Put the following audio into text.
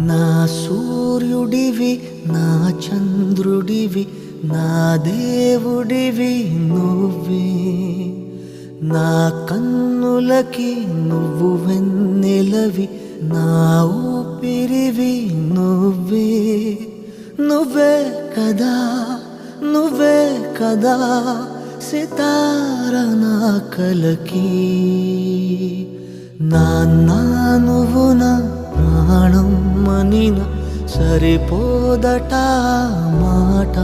నా సూర్యుడివి, నా చంద్రుడివి, నా దేవుడివి నువ్వే. నా కన్నులకి నువ్వు వెన్నెలవి, నా ఊపిరివి నువ్వే. నువ్వే కదా, నువ్వే కదా సితార నా కలకి. నాన్నా నువ్వు నా ప్రాణం మనిన సరిపోదట మాట.